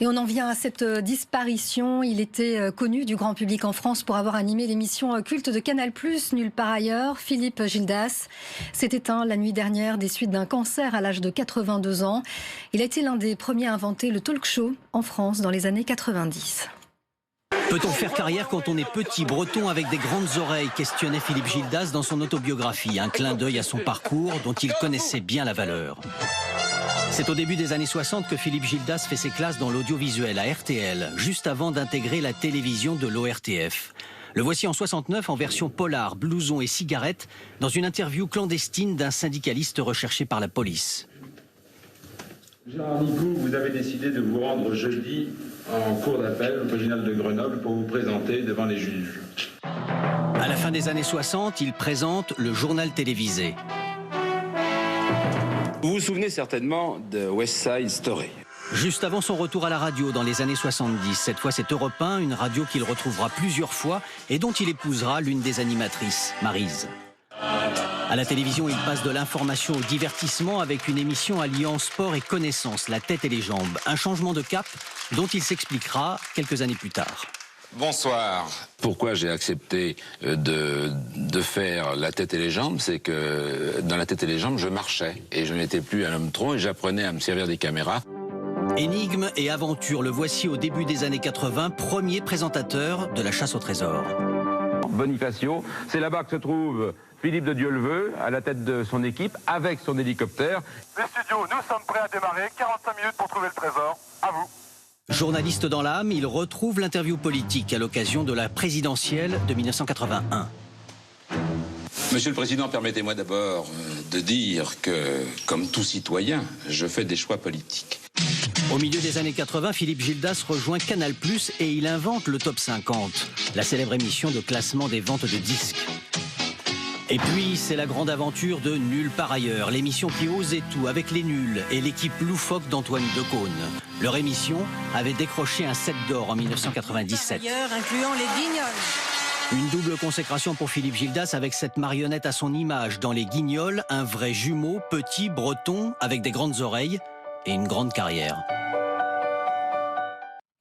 Et on en vient à cette disparition. Il était connu du grand public en France pour avoir animé l'émission culte de Canal+, Nulle part ailleurs. Philippe Gildas s'est éteint la nuit dernière des suites d'un cancer à l'âge de 82 ans. Il a été l'un des premiers à inventer le talk show en France dans les années 90. Peut-on faire carrière quand on est petit, breton avec des grandes oreilles, questionnait Philippe Gildas dans son autobiographie. Un clin d'œil à son parcours dont il connaissait bien la valeur. C'est au début des années 60 que Philippe Gildas fait ses classes dans l'audiovisuel à RTL, juste avant d'intégrer la télévision de l'ORTF. Le voici en 69 en version polar, blouson et cigarette, dans une interview clandestine d'un syndicaliste recherché par la police. Gérard Nicou, vous avez décidé de vous rendre jeudi en cour d'appel au tribunal de Grenoble pour vous présenter devant les juges. À la fin des années 60, il présente le journal télévisé. Vous vous souvenez certainement de West Side Story. Juste avant son retour à la radio dans les années 70, cette fois c'est Europe 1, une radio qu'il retrouvera plusieurs fois et dont il épousera l'une des animatrices, Maryse. À la télévision, il passe de l'information au divertissement avec une émission alliant sport et connaissance, la tête et les jambes. Un changement de cap dont il s'expliquera quelques années plus tard. Bonsoir. Pourquoi j'ai accepté de faire la tête et les jambes, c'est que dans la tête et les jambes, je marchais et je n'étais plus un homme tronc et j'apprenais à me servir des caméras. Énigme et aventure, le voici au début des années 80, premier présentateur de la chasse au trésor. Bonifacio, c'est là-bas que se trouve Philippe de Dieuleveux, à la tête de son équipe, avec son hélicoptère. Les studios, nous sommes prêts à démarrer, 45 minutes pour trouver le trésor, à vous. Journaliste dans l'âme, il retrouve l'interview politique à l'occasion de la présidentielle de 1981. Monsieur le Président, permettez-moi d'abord de dire que, comme tout citoyen, je fais des choix politiques. Au milieu des années 80, Philippe Gildas rejoint Canal+ et il invente le Top 50, la célèbre émission de classement des ventes de disques. Et puis, c'est la grande aventure de Nulle part ailleurs, l'émission qui osait tout avec les nuls et l'équipe loufoque d'Antoine Decaune. Leur émission avait décroché un 7 d'or en 1997. Incluant les Guignols. Une double consécration pour Philippe Gildas avec cette marionnette à son image dans Les Guignols, un vrai jumeau, petit, breton, avec des grandes oreilles et une grande carrière.